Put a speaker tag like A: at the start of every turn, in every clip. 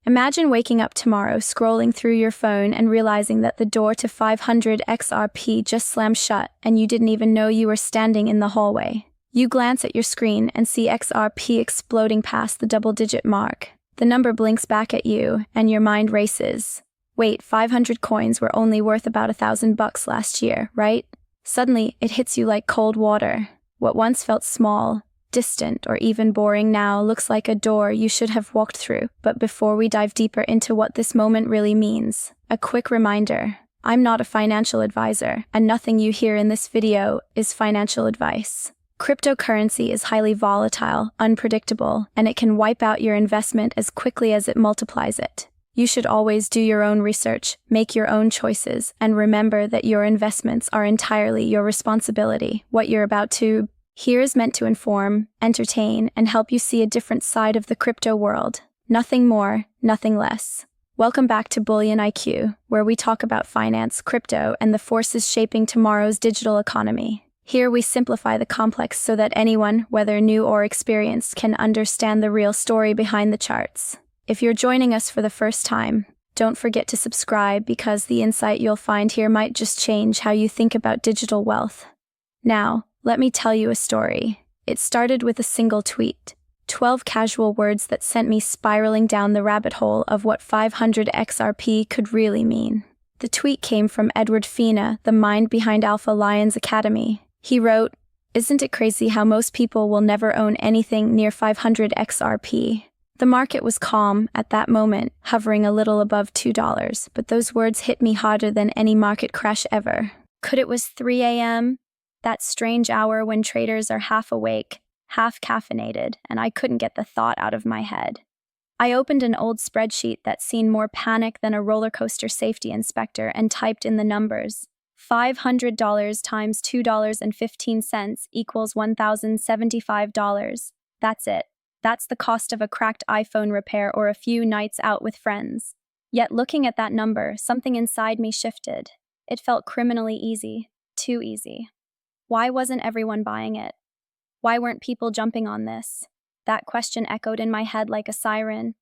A: Imagine waking up tomorrow, scrolling through your phone and realizing that the door to 500 XRP just slammed shut and you didn't even know you were standing in the hallway. You glance at your screen and see XRP exploding past the double-digit mark. The number blinks back at you and your mind races. Wait, 500 coins were only worth about $1,000 last year, right? Suddenly, it hits you like cold water. What once felt small, distant, or even boring now looks like a door you should have walked through. But before we dive deeper into what this moment really means, a quick reminder. I'm not a financial advisor, and nothing you hear in this video is financial advice. Cryptocurrency is highly volatile, unpredictable, and it can wipe out your investment as quickly as it multiplies it. You should always do your own research, make your own choices, and remember that your investments are entirely your responsibility. What you're about to hear is meant to inform, entertain, and help you see a different side of the crypto world. Nothing more, nothing less. Welcome back to Bullion IQ, where we talk about finance, crypto, and the forces shaping tomorrow's digital economy. Here we simplify the complex so that anyone, whether new or experienced, can understand the real story behind the charts. If you're joining us for the first time, don't forget to subscribe because the insight you'll find here might just change how you think about digital wealth. Now, let me tell you a story. It started with a single tweet. 12 casual words that sent me spiraling down the rabbit hole of what 500 XRP could really mean. The tweet came from Edward Fina, the mind behind Alpha Lions Academy. He wrote, "Isn't it crazy how most people will never own anything near 500 XRP? The market was calm at that moment, hovering a little above $2, but those words hit me harder than any market crash ever. Could it was 3 a.m.? That strange hour when traders are half awake, half caffeinated, and I couldn't get the thought out of my head. I opened an old spreadsheet that seen more panic than a roller coaster safety inspector and typed in the numbers. $500 times $2.15 equals $1,075. That's it. That's the cost of a cracked iPhone repair or a few nights out with friends. Yet looking at that number, something inside me shifted. It felt criminally easy. Too easy. Why wasn't everyone buying it? Why weren't people jumping on this? That question echoed in my head like a siren.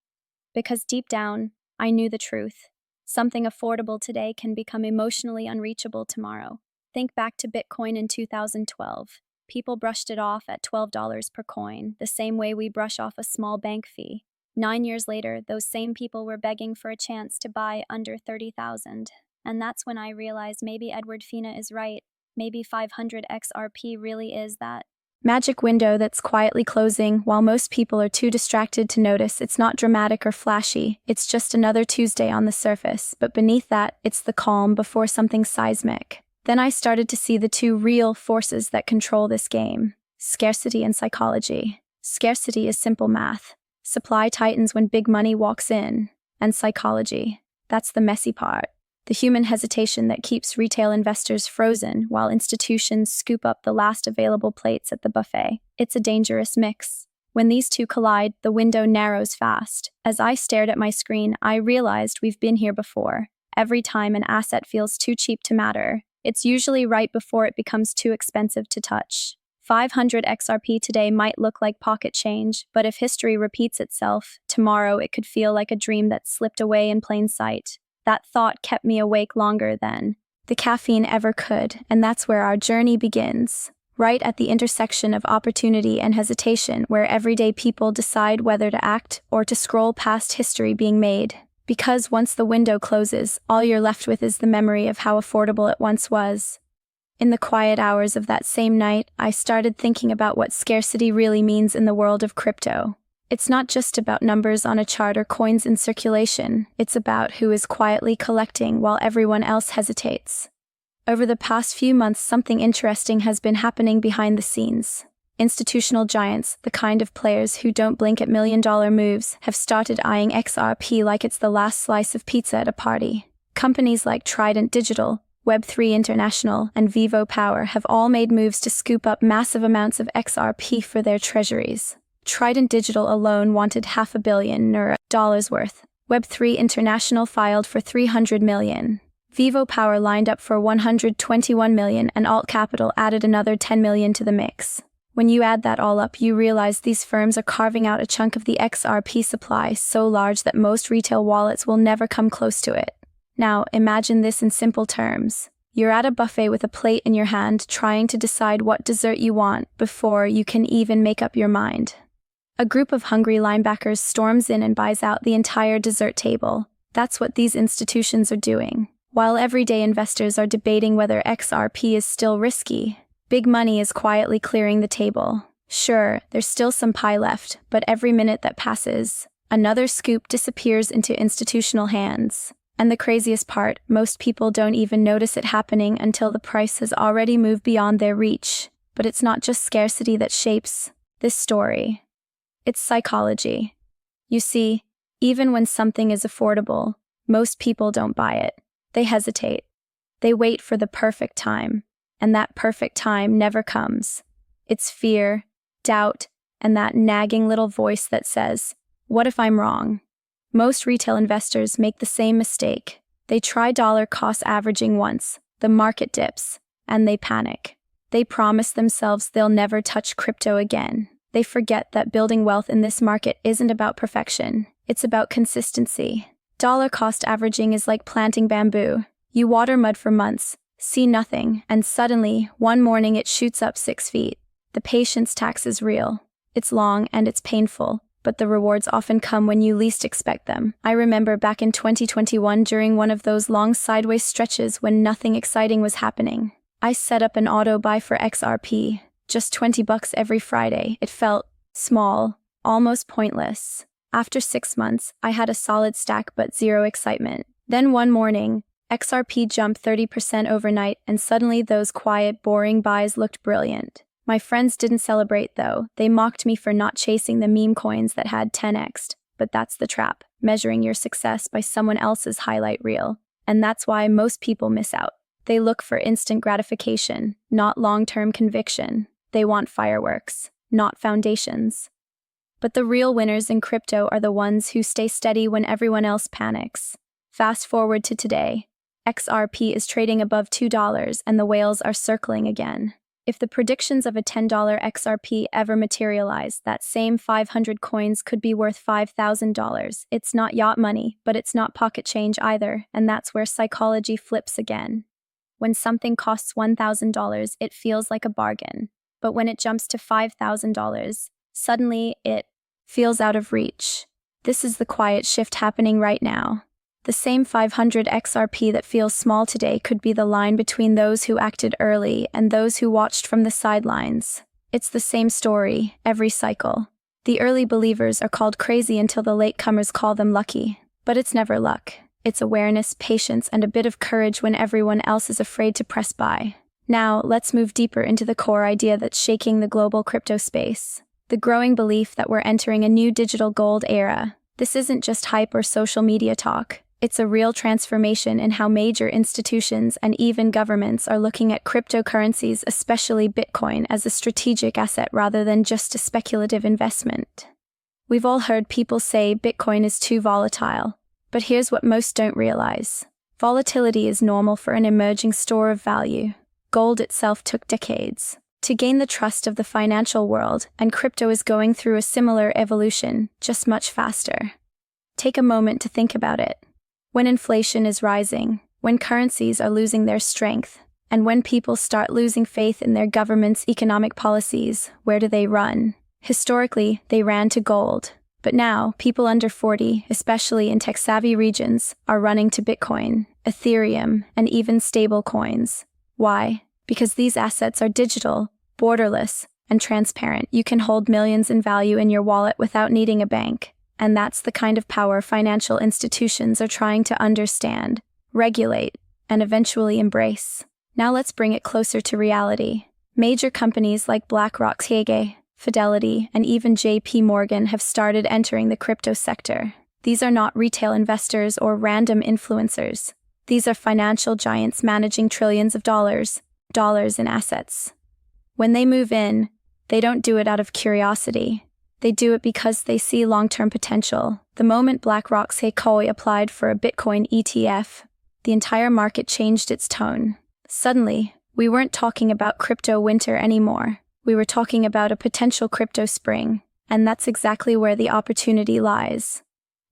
A: Because deep down, I knew the truth. Something affordable today can become emotionally unreachable tomorrow. Think back to Bitcoin in 2012. People brushed it off at $12 per coin, the same way we brush off a small bank fee. 9 years later, those same people were begging for a chance to buy under 30,000. And that's when I realized maybe Edward Fina is right. Maybe 500 XRP really is that magic window that's quietly closing while most people are too distracted to notice. It's not dramatic or flashy. It's just another Tuesday on the surface, but beneath that, it's the calm before something seismic. Then I started to see the two real forces that control this game: scarcity and psychology. Scarcity is simple math. Supply tightens when big money walks in. And psychology, that's the messy part. The human hesitation that keeps retail investors frozen while institutions scoop up the last available plates at the buffet. It's a dangerous mix. When these two collide, the window narrows fast. As I stared at my screen, I realized we've been here before. Every time an asset feels too cheap to matter, it's usually right before it becomes too expensive to touch. 500 XRP today might look like pocket change, but if history repeats itself, tomorrow it could feel like a dream that slipped away in plain sight. That thought kept me awake longer than the caffeine ever could, and that's where our journey begins. Right at the intersection of opportunity and hesitation, where everyday people decide whether to act or to scroll past history being made. Because once the window closes, all you're left with is the memory of how affordable it once was. In the quiet hours of that same night, I started thinking about what scarcity really means in the world of crypto. It's not just about numbers on a chart or coins in circulation. It's about who is quietly collecting while everyone else hesitates. Over the past few months, something interesting has been happening behind the scenes. Institutional giants, the kind of players who don't blink at million-dollar moves, have started eyeing XRP like it's the last slice of pizza at a party. Companies like Trident Digital, Web3 International, and Vivo Power have all made moves to scoop up massive amounts of XRP for their treasuries. Trident Digital alone wanted $500 million worth. Web3 International filed for $300 million. Vivo Power lined up for $121 million, and Alt Capital added another $10 million to the mix. When you add that all up, you realize these firms are carving out a chunk of the XRP supply so large that most retail wallets will never come close to it. Now, imagine this in simple terms. You're at a buffet with a plate in your hand, trying to decide what dessert you want before you can even make up your mind. A group of hungry linebackers storms in and buys out the entire dessert table. That's what these institutions are doing. While everyday investors are debating whether XRP is still risky, big money is quietly clearing the table. Sure, there's still some pie left, but every minute that passes, another scoop disappears into institutional hands. And the craziest part, most people don't even notice it happening until the price has already moved beyond their reach. But it's not just scarcity that shapes this story. It's psychology. You see, even when something is affordable, most people don't buy it. They hesitate. They wait for the perfect time, and that perfect time never comes. It's fear, doubt, and that nagging little voice that says, "What if I'm wrong?" Most retail investors make the same mistake. They try dollar cost averaging once, the market dips, and they panic. They promise themselves they'll never touch crypto again. They forget that building wealth in this market isn't about perfection. It's about consistency. Dollar cost averaging is like planting bamboo. You water mud for months, see nothing, and suddenly, one morning it shoots up 6 feet. The patience tax is real. It's long and it's painful, but the rewards often come when you least expect them. I remember back in 2021 during one of those long sideways stretches when nothing exciting was happening. I set up an auto buy for XRP, just $20 every Friday. It felt small, almost pointless. After 6 months, I had a solid stack but zero excitement. Then one morning, XRP jumped 30% overnight, and suddenly those quiet, boring buys looked brilliant. My friends didn't celebrate though. They mocked me for not chasing the meme coins that had 10x'd. But that's the trap, measuring your success by someone else's highlight reel. And that's why most people miss out. They look for instant gratification, not long-term conviction. They want fireworks, not foundations. But the real winners in crypto are the ones who stay steady when everyone else panics. Fast forward to today. XRP is trading above $2 and the whales are circling again. If the predictions of a $10 XRP ever materialize, that same 500 coins could be worth $5,000. It's not yacht money, but it's not pocket change either, and that's where psychology flips again. When something costs $1,000, it feels like a bargain. But when it jumps to $5,000, suddenly it feels out of reach. This is the quiet shift happening right now. The same 500 XRP that feels small today could be the line between those who acted early and those who watched from the sidelines. It's the same story, every cycle. The early believers are called crazy until the latecomers call them lucky. But it's never luck. It's awareness, patience, and a bit of courage when everyone else is afraid to press buy. Now, let's move deeper into the core idea that's shaking the global crypto space. The growing belief that we're entering a new digital gold era. This isn't just hype or social media talk. It's a real transformation in how major institutions and even governments are looking at cryptocurrencies, especially Bitcoin, as a strategic asset rather than just a speculative investment. We've all heard people say Bitcoin is too volatile, but here's what most don't realize. Volatility is normal for an emerging store of value. Gold itself took decades to gain the trust of the financial world, and crypto is going through a similar evolution, just much faster. Take a moment to think about it. When inflation is rising, when currencies are losing their strength, and when people start losing faith in their government's economic policies, where do they run? Historically, they ran to gold. But now, people under 40, especially in tech-savvy regions, are running to Bitcoin, Ethereum, and even stable coins. Why? Because these assets are digital, borderless, and transparent. You can hold millions in value in your wallet without needing a bank. And that's the kind of power financial institutions are trying to understand, regulate, and eventually embrace. Now let's bring it closer to reality. Major companies like BlackRock, Fidelity, and even JP Morgan have started entering the crypto sector. These are not retail investors or random influencers. These are financial giants managing trillions of dollars in assets. When they move in, they don't do it out of curiosity. They do it because they see long-term potential. The moment BlackRock's Sequoia applied for a Bitcoin ETF, the entire market changed its tone. Suddenly, we weren't talking about crypto winter anymore. we were talking about a potential crypto spring, and that's exactly where the opportunity lies.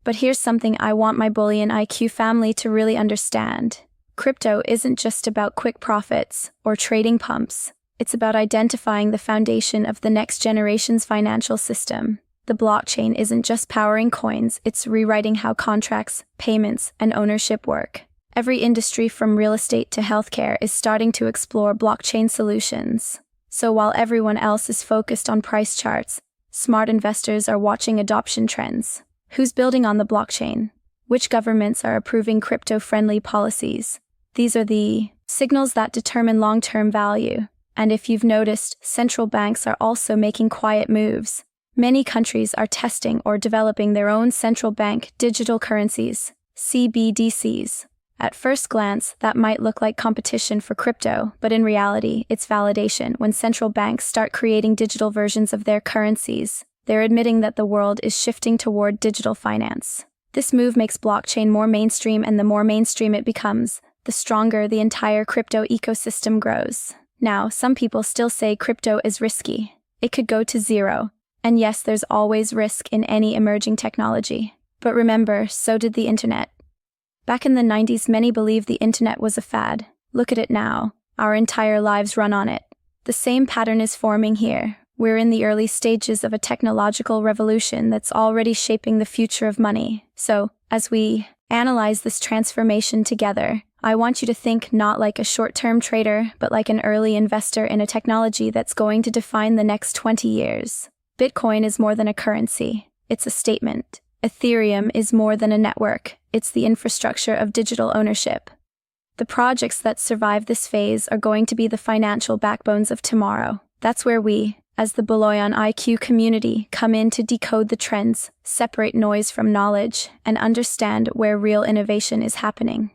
A: But here's something I want my Bullion IQ family to really understand. Crypto isn't just about quick profits or trading pumps. It's about identifying the foundation of the next generation's financial system. The blockchain isn't just powering coins, it's rewriting how contracts, payments, and ownership work. Every industry from real estate to healthcare is starting to explore blockchain solutions. So while everyone else is focused on price charts, smart investors are watching adoption trends. Who's building on the blockchain? Which governments are approving crypto-friendly policies? These are the signals that determine long-term value. And if you've noticed, central banks are also making quiet moves. Many countries are testing or developing their own central bank digital currencies, CBDCs. At first glance, that might look like competition for crypto, but in reality, it's validation. When central banks start creating digital versions of their currencies, they're admitting that the world is shifting toward digital finance. This move makes blockchain more mainstream, and the more mainstream it becomes, the stronger the entire crypto ecosystem grows. Now, some people still say crypto is risky. It could go to zero. And yes, there's always risk in any emerging technology. But remember, so did the internet. Back in the 90s, many believed the internet was a fad. Look at it now. Our entire lives run on it. The same pattern is forming here. We're in the early stages of a technological revolution that's already shaping the future of money. So, as we analyze this transformation together, I want you to think not like a short-term trader, but like an early investor in a technology that's going to define the next 20 years. Bitcoin is more than a currency. It's a statement. Ethereum is more than a network. It's the infrastructure of digital ownership. The projects that survive this phase are going to be the financial backbones of tomorrow. That's where we, as the Bullion IQ community, come in to decode the trends, separate noise from knowledge, and understand where real innovation is happening.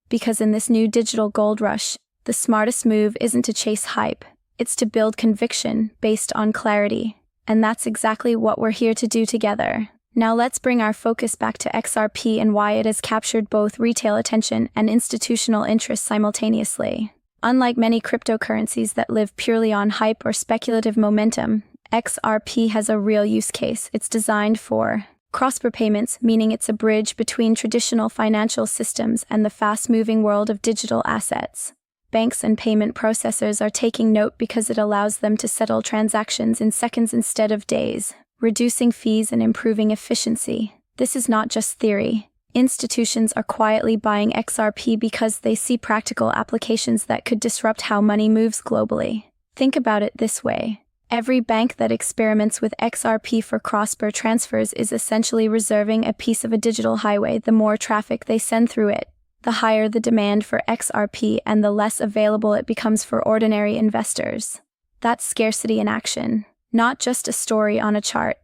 A: Because in this new digital gold rush, the smartest move isn't to chase hype, it's to build conviction based on clarity. And that's exactly what we're here to do together. Now let's bring our focus back to XRP and why it has captured both retail attention and institutional interest simultaneously. Unlike many cryptocurrencies that live purely on hype or speculative momentum, XRP has a real use case. It's designed for cross-border payments, meaning it's a bridge between traditional financial systems and the fast-moving world of digital assets. Banks and payment processors are taking note because it allows them to settle transactions in seconds instead of days, reducing fees and improving efficiency. This is not just theory. Institutions are quietly buying XRP because they see practical applications that could disrupt how money moves globally. Think about it this way. Every bank that experiments with XRP for cross-border transfers is essentially reserving a piece of a digital highway. The more traffic they send through it, the higher the demand for XRP and the less available it becomes for ordinary investors. That's scarcity in action, not just a story on a chart.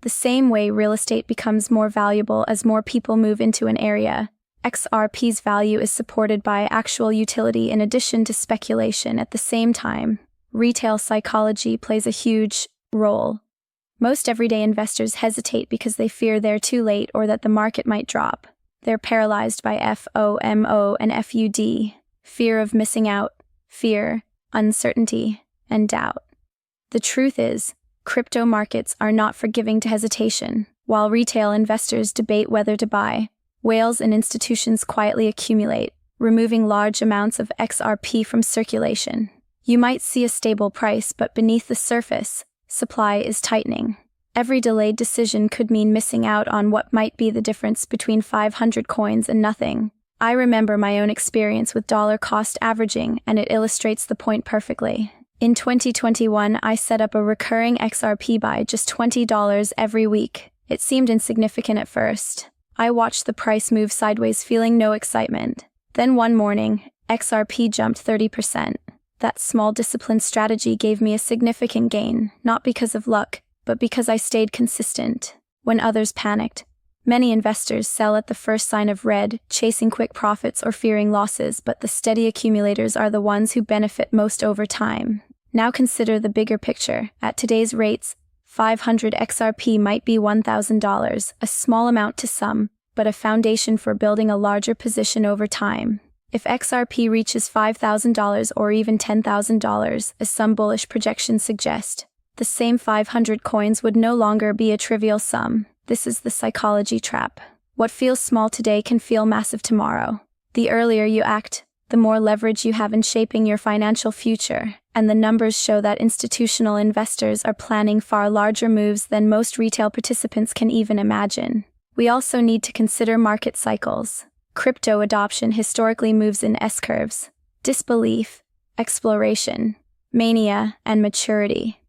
A: The same way real estate becomes more valuable as more people move into an area, XRP's value is supported by actual utility in addition to speculation. At the same time, retail psychology plays a huge role. Most everyday investors hesitate because they fear they're too late or that the market might drop. They're paralyzed by FOMO and FUD, fear of missing out, fear, uncertainty, and doubt. The truth is, crypto markets are not forgiving to hesitation. While retail investors debate whether to buy, whales and institutions quietly accumulate, removing large amounts of XRP from circulation. You might see a stable price, but beneath the surface, supply is tightening. Every delayed decision could mean missing out on what might be the difference between 500 coins and nothing. I remember my own experience with dollar cost averaging, and it illustrates the point perfectly. In 2021, I set up a recurring XRP buy, just $20 every week. It seemed insignificant at first. I watched the price move sideways, feeling no excitement. Then one morning, XRP jumped 30%. That small disciplined strategy gave me a significant gain, not because of luck, but because I stayed consistent. When others panicked, many investors sell at the first sign of red, chasing quick profits or fearing losses, but the steady accumulators are the ones who benefit most over time. Now consider the bigger picture. At today's rates, 500 XRP might be $1,000, a small amount to some, but a foundation for building a larger position over time. If XRP reaches $5,000 or even $10,000, as some bullish projections suggest, the same 500 coins would no longer be a trivial sum. This is the psychology trap. What feels small today can feel massive tomorrow. The earlier you act, the more leverage you have in shaping your financial future, and the numbers show that institutional investors are planning far larger moves than most retail participants can even imagine. We also need to consider market cycles. Crypto adoption historically moves in S-curves: disbelief, exploration, mania, and maturity.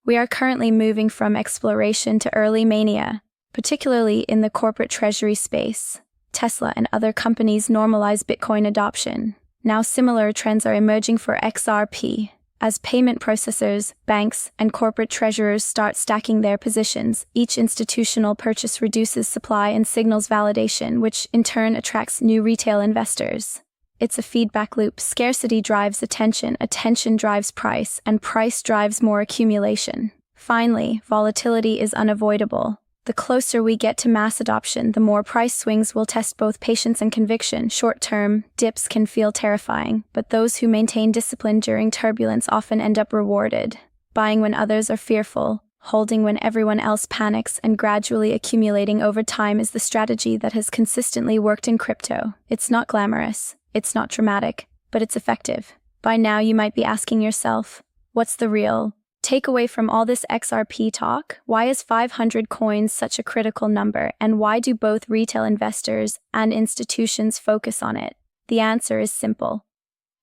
A: We are currently moving from exploration to early mania, particularly in the corporate treasury space. Tesla and other companies normalize Bitcoin adoption. Now similar trends are emerging for XRP. As payment processors, banks, and corporate treasurers start stacking their positions, each institutional purchase reduces supply and signals validation, which in turn attracts new retail investors. It's a feedback loop. Scarcity drives attention, attention drives price, and price drives more accumulation. Finally, volatility is unavoidable. The closer we get to mass adoption, the more price swings will test both patience and conviction. Short-term dips can feel terrifying, but those who maintain discipline during turbulence often end up rewarded. Buying when others are fearful, holding when everyone else panics, and gradually accumulating over time is the strategy that has consistently worked in crypto. It's not glamorous, it's not dramatic, but it's effective. By now you might be asking yourself, what's the real takeaway from all this XRP talk? Why is 500 coins such a critical number, and why do both retail investors and institutions focus on it? The answer is simple: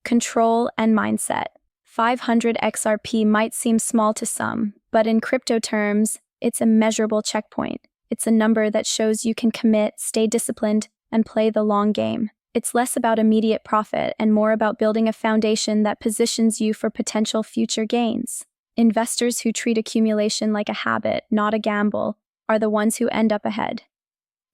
A: control and mindset. 500 XRP might seem small to some, but in crypto terms, it's a measurable checkpoint. It's a number that shows you can commit, stay disciplined, and play the long game. It's less about immediate profit and more about building a foundation that positions you for potential future gains. Investors who treat accumulation like a habit, not a gamble, are the ones who end up ahead.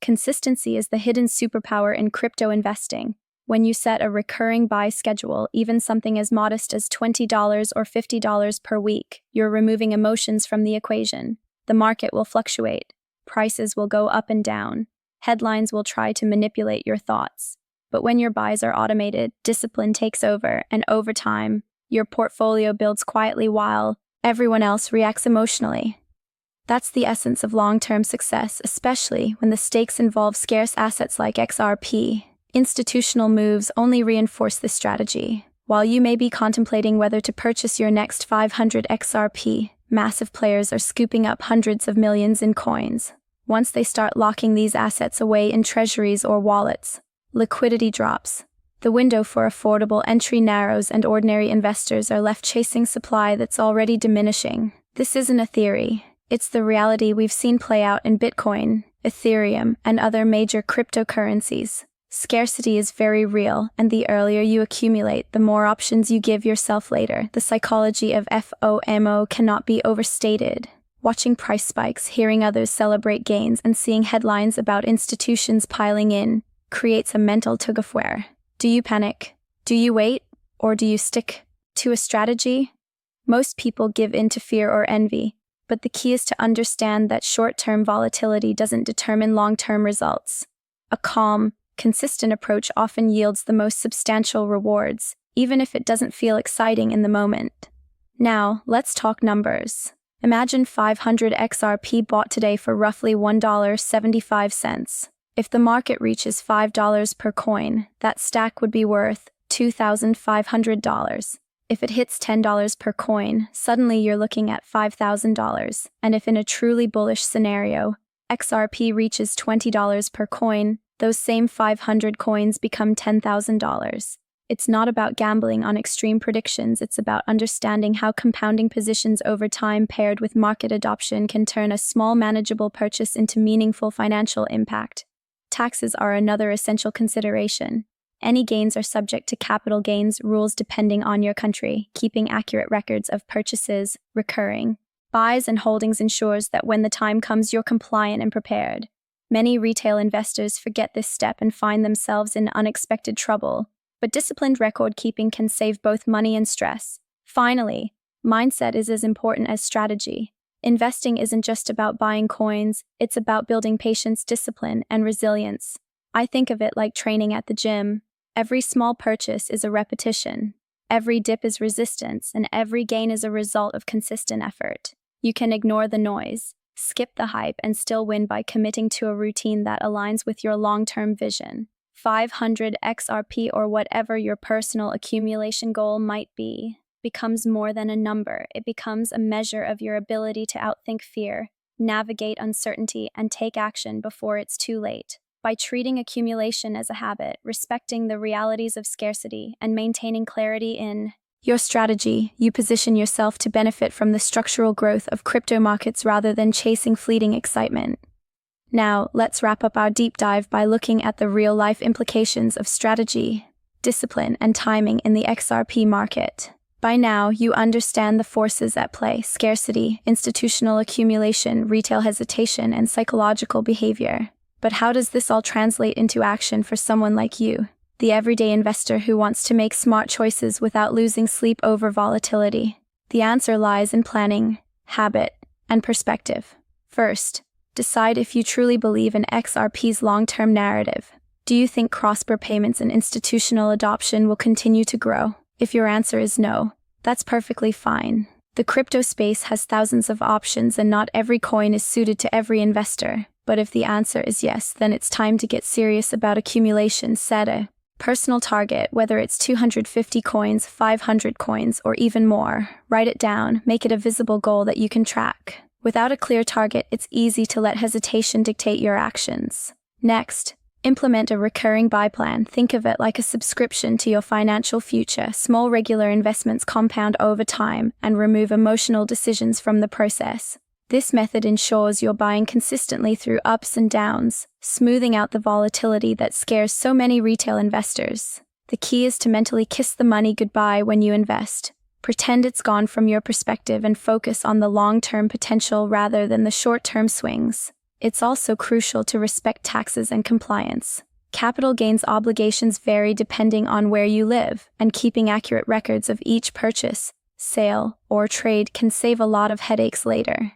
A: Consistency is the hidden superpower in crypto investing. When you set a recurring buy schedule, even something as modest as $20 or $50 per week, you're removing emotions from the equation. The market will fluctuate. Prices will go up and down. Headlines will try to manipulate your thoughts. But when your buys are automated, discipline takes over, and over time, your portfolio builds quietly while everyone else reacts emotionally. That's the essence of long-term success, especially when the stakes involve scarce assets like XRP. Institutional moves only reinforce this strategy. While you may be contemplating whether to purchase your next 500 XRP, massive players are scooping up hundreds of millions in coins. Once they start locking these assets away in treasuries or wallets, liquidity drops. The window for affordable entry narrows, and ordinary investors are left chasing supply that's already diminishing. This isn't a theory. It's the reality we've seen play out in Bitcoin, Ethereum, and other major cryptocurrencies. Scarcity is very real, and the earlier you accumulate, the more options you give yourself later. The psychology of FOMO cannot be overstated. Watching price spikes, hearing others celebrate gains, and seeing headlines about institutions piling in creates a mental tug of war. Do you panic? Do you wait? Or do you stick to a strategy? Most people give in to fear or envy, but the key is to understand that short-term volatility doesn't determine long-term results. A calm, consistent approach often yields the most substantial rewards, even if it doesn't feel exciting in the moment. Now, let's talk numbers. Imagine 500 XRP bought today for roughly $1.75. If the market reaches $5 per coin, that stack would be worth $2,500. If it hits $10 per coin, suddenly you're looking at $5,000. And if in a truly bullish scenario, XRP reaches $20 per coin, those same 500 coins become $10,000. It's not about gambling on extreme predictions, it's about understanding how compounding positions over time paired with market adoption can turn a small manageable purchase into meaningful financial impact. Taxes are another essential consideration. Any gains are subject to capital gains rules depending on your country. Keeping accurate records of purchases, recurring buys, and holdings ensures that when the time comes, you're compliant and prepared. Many retail investors forget this step and find themselves in unexpected trouble, but disciplined record keeping can save both money and stress. Finally, mindset is as important as strategy. Investing isn't just about buying coins, it's about building patience, discipline, and resilience. I think of it like training at the gym. Every small purchase is a repetition. Every dip is resistance, and every gain is a result of consistent effort. You can ignore the noise, skip the hype, and still win by committing to a routine that aligns with your long-term vision. 500 XRP, or whatever your personal accumulation goal might be, becomes more than a number. It becomes a measure of your ability to outthink fear, navigate uncertainty, and take action before it's too late. By treating accumulation as a habit, respecting the realities of scarcity, and maintaining clarity in your strategy, you position yourself to benefit from the structural growth of crypto markets rather than chasing fleeting excitement. Now, let's wrap up our deep dive by looking at the real-life implications of strategy, discipline, and timing in the XRP market. By now, you understand the forces at play: scarcity, institutional accumulation, retail hesitation, and psychological behavior. But how does this all translate into action for someone like you, the everyday investor who wants to make smart choices without losing sleep over volatility? The answer lies in planning, habit, and perspective. First, decide if you truly believe in XRP's long-term narrative. Do you think cross-border payments and institutional adoption will continue to grow? If your answer is no, that's perfectly fine. The crypto space has thousands of options and not every coin is suited to every investor. But if the answer is yes, then it's time to get serious about accumulation. Set a personal target, whether it's 250 coins, 500 coins, or even more. Write it down, make it a visible goal that you can track. Without a clear target, it's easy to let hesitation dictate your actions. Next, implement a recurring buy plan. Think of it like a subscription to your financial future. Small regular investments compound over time and remove emotional decisions from the process. This method ensures you're buying consistently through ups and downs, smoothing out the volatility that scares so many retail investors. The key is to mentally kiss the money goodbye when you invest. Pretend it's gone from your perspective and focus on the long-term potential rather than the short-term swings. It's also crucial to respect taxes and compliance. Capital gains obligations vary depending on where you live, and keeping accurate records of each purchase, sale, or trade can save a lot of headaches later.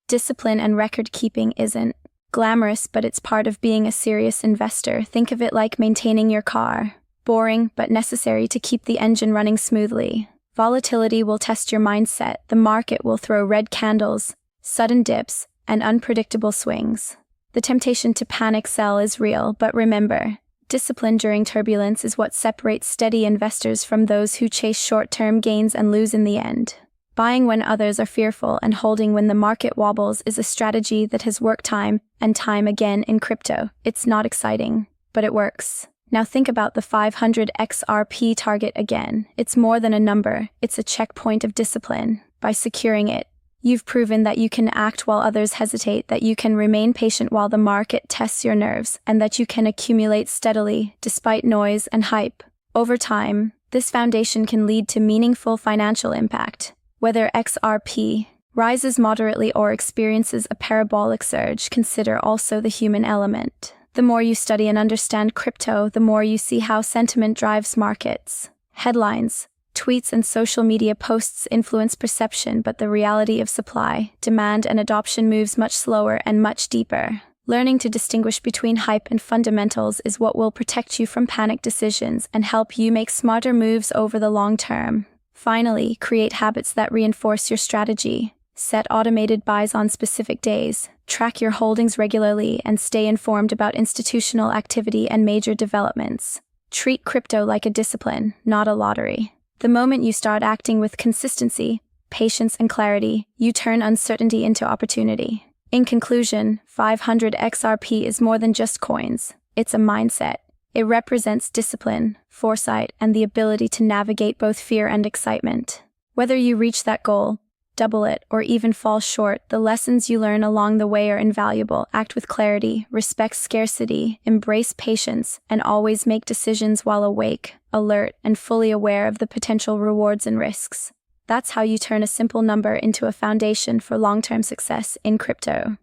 A: Discipline and record-keeping isn't glamorous, but it's part of being a serious investor. Think of it like maintaining your car. Boring, but necessary to keep the engine running smoothly. Volatility will test your mindset. The market will throw red candles, sudden dips, and unpredictable swings. The temptation to panic sell is real, but remember, discipline during turbulence is what separates steady investors from those who chase short-term gains and lose in the end. Buying when others are fearful and holding when the market wobbles is a strategy that has worked time and time again in crypto. It's not exciting, but it works. Now think about the 500 XRP target again. It's more than a number, it's a checkpoint of discipline. By securing it, you've proven that you can act while others hesitate, that you can remain patient while the market tests your nerves, and that you can accumulate steadily despite noise and hype. Over time, this foundation can lead to meaningful financial impact. Whether XRP rises moderately or experiences a parabolic surge, consider also the human element. The more you study and understand crypto, the more you see how sentiment drives markets. Headlines, tweets, and social media posts influence perception, but the reality of supply, demand, and adoption moves much slower and much deeper. Learning to distinguish between hype and fundamentals is what will protect you from panic decisions and help you make smarter moves over the long term. Finally, create habits that reinforce your strategy. Set automated buys on specific days, track your holdings regularly, and stay informed about institutional activity and major developments. Treat crypto like a discipline, not a lottery. The moment you start acting with consistency, patience, and clarity, you turn uncertainty into opportunity. In conclusion, 500 XRP is more than just coins. It's a mindset. It represents discipline, foresight, and the ability to navigate both fear and excitement. Whether you reach that goal, double it, or even fall short, the lessons you learn along the way are invaluable. Act with clarity, respect scarcity, embrace patience, and always make decisions while awake, alert, and fully aware of the potential rewards and risks. That's how you turn a simple number into a foundation for long-term success in crypto.